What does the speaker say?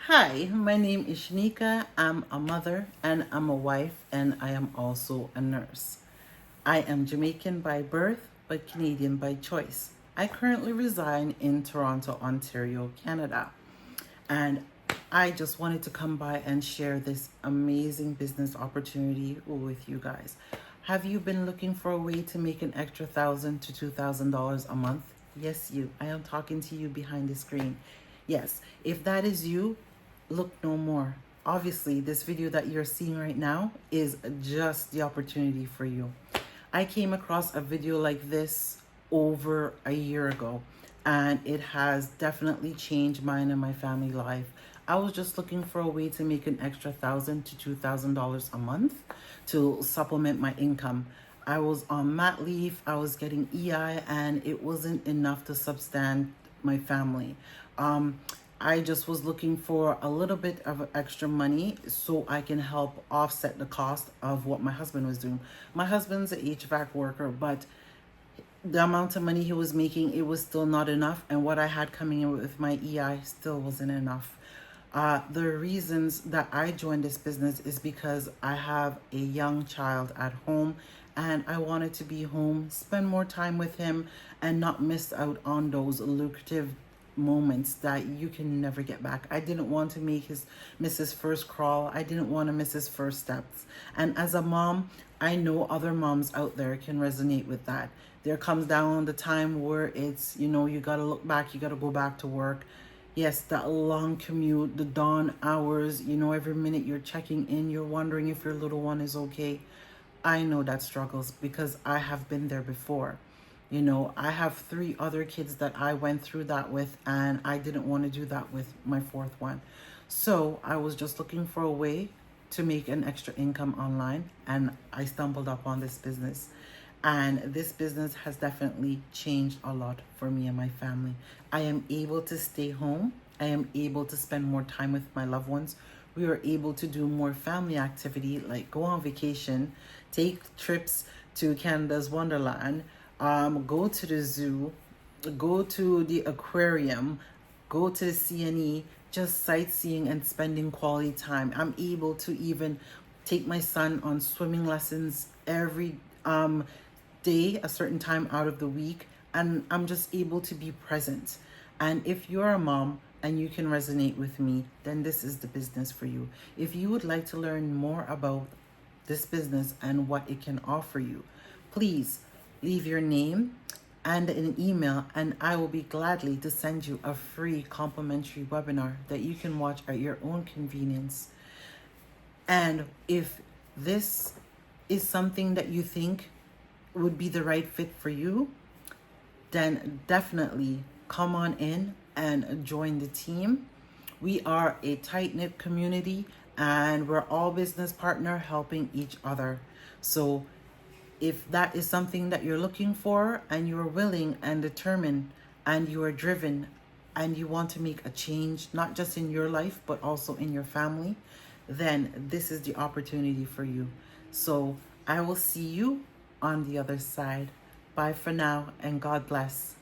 Hi, my name is Shanika. I'm a mother and I'm a wife, and I am also a nurse. I am Jamaican by birth but Canadian by choice. I currently reside in Toronto, Ontario, Canada. And I just wanted to come by and share this amazing business opportunity with you guys. Have you been looking for a way to make an extra $1,000 to $2,000 a month? Yes, you. I am talking to you behind the screen. Yes, if that is you, look no more. Obviously, this video that you're seeing right now is just the opportunity for you. I came across a video like this over a year ago, and it has definitely changed mine and my family life. I was just looking for a way to make an extra $1,000 to $2,000 a month to supplement my income. I was on mat leave, I was getting EI, and it wasn't enough to substant my family. I just was looking for a little bit of extra money so I can help offset the cost of what my husband was doing. My husband's an HVAC worker, but the amount of money he was making, it was still not enough. And what I had coming in with my EI still wasn't enough. The reasons that I joined this business is because I have a young child at home and I wanted to be home, spend more time with him, and not miss out on those lucrative moments that you can never get back. I didn't want to miss his first crawl. I didn't want to miss his first steps. And as a mom, I know other moms out there can resonate with that. There comes down the time where it's, you got to look back, you got to go back to work. Yes, that long commute, the dawn hours, every minute you're checking in, you're wondering if your little one is okay. I know that struggles because I have been there before. I have 3 other kids that I went through that with, and I didn't want to do that with my 4th one. So I was just looking for a way to make an extra income online, and I stumbled upon this business. And this business has definitely changed a lot for me and my family. I am able to stay home. I am able to spend more time with my loved ones. We are able to do more family activity, like go on vacation, take trips to Canada's Wonderland, go to the zoo, go to the aquarium, go to the CNE, just sightseeing and spending quality time. I'm able to even take my son on swimming lessons every day, a certain time out of the week, and I'm just able to be present. And if you're a mom and you can resonate with me, then this is the business for you. If you would like to learn more about this business and what it can offer you, please leave your name and an email, and I will be gladly to send you a free complimentary webinar that you can watch at your own convenience. And if this is something that you think would be the right fit for you, then definitely come on in and join the team. We are a tight-knit community and we're all business partner helping each other. So if that is something that you're looking for and you're willing and determined and you are driven and you want to make a change, not just in your life, but also in your family, then this is the opportunity for you. So I will see you on the other side. Bye for now, and God bless.